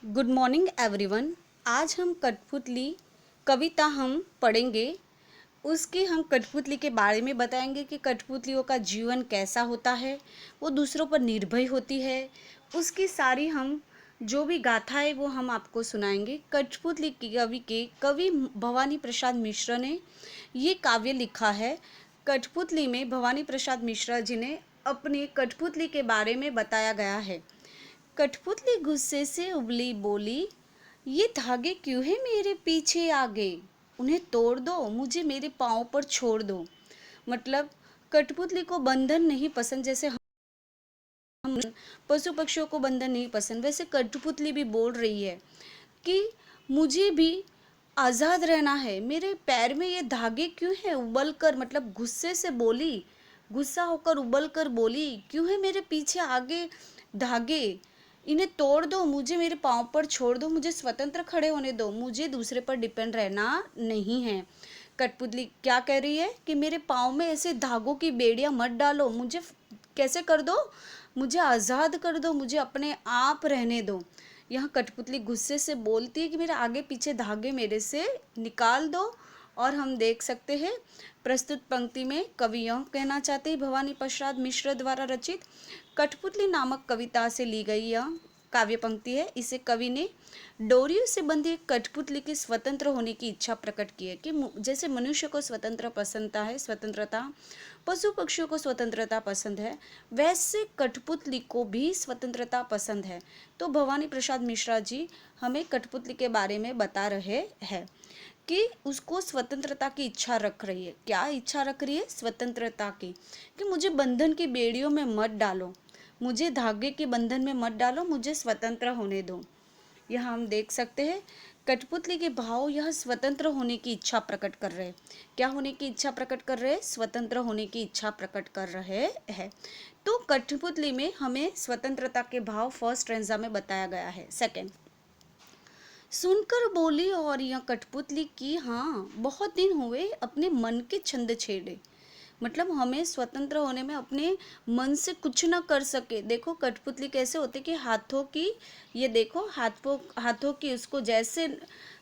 Good morning everyone. आज हम कठपुतली कविता हम पढ़ेंगे। उसकी हम कठपुतली के बारे में बताएंगे कि कठपुतलियों का जीवन कैसा होता है, वो दूसरों पर निर्भय होती है। उसकी सारी हम जो भी गाथा है वो हम आपको सुनाएंगे। कठपुतली की कवि भवानी प्रसाद मिश्र ने ये काव्य लिखा है। कठपुतली में भवानी प्रसाद मिश्र जी ने अपनी कठपुतली के बारे में बताया गया है। कठपुतली गुस्से से उबली बोली, ये धागे क्यों है मेरे पीछे आगे, उन्हें तोड़ दो, मुझे मेरे पाँव पर छोड़ दो। मतलब कठपुतली को बंधन नहीं पसंद, जैसे हम पशु पक्षियों को बंधन नहीं पसंद, वैसे कठपुतली भी बोल रही है कि मुझे भी आज़ाद रहना है, मेरे पैर में ये धागे क्यों हैं उबल कर, मतलब गुस्से से बोली, गुस्सा होकर उबल कर बोली, क्यों है मेरे पीछे आगे धागे, इन्हें तोड़ दो, मुझे मेरे पाँव पर छोड़ दो, मुझे स्वतंत्र खड़े होने दो, मुझे दूसरे पर डिपेंड रहना नहीं है। कठपुतली क्या कह रही है कि मेरे पाँव में ऐसे धागों की बेड़ियां मत डालो, मुझे कैसे कर दो, मुझे आज़ाद कर दो, मुझे अपने आप रहने दो। यहाँ कठपुतली गुस्से से बोलती है कि मेरे आगे पीछे धागे मेरे से निकाल दो। और हम देख सकते हैं प्रस्तुत पंक्ति में कवि यह कहना चाहते हैं, भवानी प्रसाद मिश्र द्वारा रचित कठपुतली नामक कविता से ली गई यह काव्य पंक्ति है। इसे कवि ने डोरियों से बंधी कठपुतली की स्वतंत्र होने की इच्छा प्रकट की है कि जैसे मनुष्य को स्वतंत्र पसंदता है, स्वतंत्रता, पशु पक्षियों को स्वतंत्रता पसंद है, वैसे कठपुतली को भी स्वतंत्रता पसंद है। तो भवानी प्रसाद मिश्रा जी हमें कठपुतली के बारे में बता रहे हैं कि उसको स्वतंत्रता की इच्छा रख रही है। क्या इच्छा रख रही है? स्वतंत्रता की, कि मुझे बंधन की बेड़ियों में मत डालो, मुझे धागे के बंधन में मत डालो, मुझे स्वतंत्र होने दो। यहाँ हम देख सकते हैं कठपुतली के भाव यह स्वतंत्र होने की इच्छा प्रकट कर रहे हैं। क्या होने की इच्छा प्रकट कर रहे हैं? स्वतंत्र होने की इच्छा प्रकट कर रहे हैं। तो कठपुतली में हमें स्वतंत्रता के भाव फर्स्ट स्ट्रेंजा में बताया गया है। सेकंड, सुनकर बोली और यह कठपुतली की, हाँ बहुत दिन हुए अपने मन के छंद छेड़े। मतलब हमें स्वतंत्र होने में अपने मन से कुछ ना कर सके। देखो कठपुतली कैसे होते कि हाथों की, ये देखो हाथों हाथों की उसको जैसे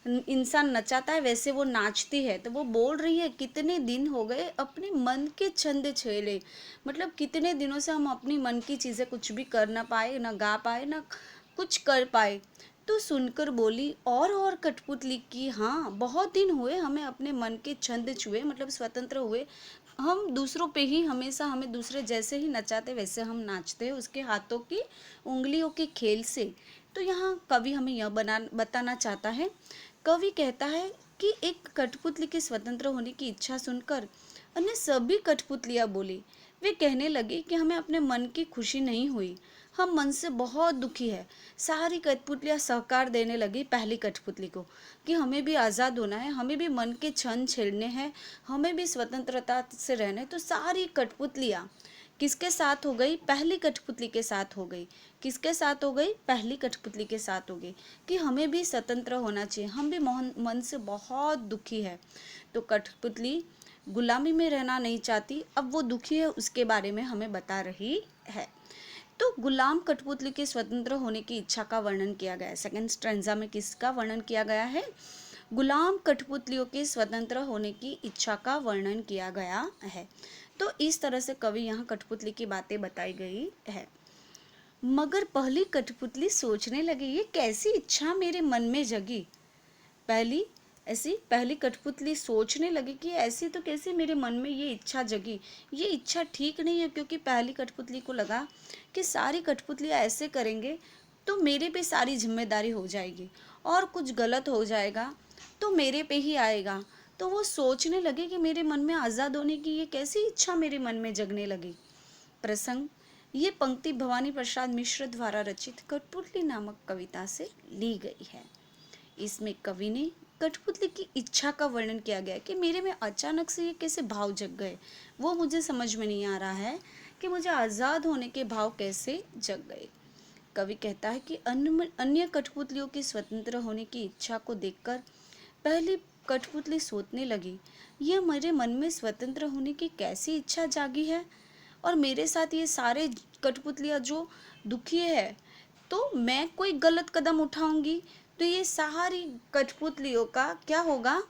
इंसान नचाता है वैसे वो नाचती है। तो वो बोल रही है कितने दिन हो गए अपने मन के छंद छेड़े, मतलब कितने दिनों से हम अपनी मन की चीज़ें कुछ भी कर ना पाए, ना गा पाए, ना कुछ कर पाए। तो सुनकर बोली और कठपुतली की, हाँ बहुत दिन हुए हमें अपने मन के छंद छुए, मतलब स्वतंत्र हुए। हम दूसरों पे ही हमेशा, हमें दूसरे जैसे ही नचाते वैसे हम नाचते हैं उसके हाथों की उंगलियों के खेल से। तो यहाँ कवि हमें यह बताना चाहता है, कवि कहता है कि एक कठपुतली के स्वतंत्र होने की इच्छा सुनकर अन्य सभी कठपुतलियाँ बोली। वे कहने लगी कि हमें अपने मन की खुशी नहीं हुई, हम मन से बहुत दुखी है। सारी कठपुतलियाँ सहकार देने लगी पहली कठपुतली को कि हमें भी आज़ाद होना है, हमें भी मन के छंद छेड़ने हैं, हमें भी स्वतंत्रता से रहना है। तो सारी कठपुतलियाँ किसके साथ हो गई? पहली कठपुतली के साथ हो गई। किसके साथ हो गई? पहली कठपुतली के साथ हो गई कि हमें भी स्वतंत्र होना चाहिए, हम भी मन से बहुत दुखी है। तो कठपुतली गुलामी में रहना नहीं चाहती, अब वो दुखी है उसके बारे में हमें बता रही है। तो गुलाम कठपुतली के स्वतंत्र होने की इच्छा का वर्णन किया गया है। सेकंड स्ट्रेंजा में किसका वर्णन किया गया है? गुलाम कठपुतलियों के स्वतंत्र होने की इच्छा का वर्णन किया गया है। तो इस तरह से कवि यहाँ कठपुतली की बातें बताई गई है। मगर पहली कठपुतली सोचने लगी, ये कैसी इच्छा मेरे मन में जगी। पहली कठपुतली सोचने लगी कि ऐसी तो कैसे मेरे मन में ये इच्छा जगी, ये इच्छा ठीक नहीं है। क्योंकि पहली कठपुतली को लगा कि सारी कठपुतलियाँ ऐसे करेंगे तो मेरे पे सारी जिम्मेदारी हो जाएगी, और कुछ गलत हो जाएगा तो मेरे पे ही आएगा। तो वो सोचने लगे कि मेरे मन में आज़ाद होने की ये कैसी इच्छा मेरे मन में जगने लगी। प्रसंग, ये पंक्ति भवानी प्रसाद मिश्र द्वारा रचित कठपुतली नामक कविता से ली गई है। इसमें कवि ने कठपुतली की इच्छा का वर्णन किया गया कि मेरे में अचानक से ये कैसे भाव जग गए, वो मुझे समझ में नहीं आ रहा है कि मुझे आज़ाद होने के भाव कैसे जग गए। कवि कहता है कि अन्य कठपुतलियों की स्वतंत्र होने की इच्छा को देखकर पहली कठपुतली सोचने लगी, यह मेरे मन में स्वतंत्र होने की कैसी इच्छा जागी है, और मेरे साथ ये सारे कठपुतलियाँ जो दुखी है, तो मैं कोई गलत कदम उठाऊंगी तो ये सारी कठपुतलियों का क्या होगा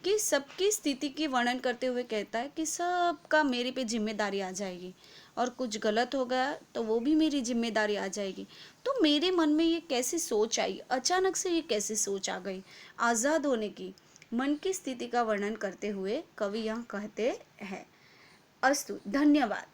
कि सबकी स्थिति की वर्णन करते हुए कहता है कि सबका मेरे पे जिम्मेदारी आ जाएगी, और कुछ गलत हो गया तो वो भी मेरी जिम्मेदारी आ जाएगी। तो मेरे मन में ये कैसी सोच आई, अचानक से ये कैसी सोच आ गई आज़ाद होने की, मन की स्थिति का वर्णन करते हुए कवि यहाँ कहते हैं। अस्तु, धन्यवाद।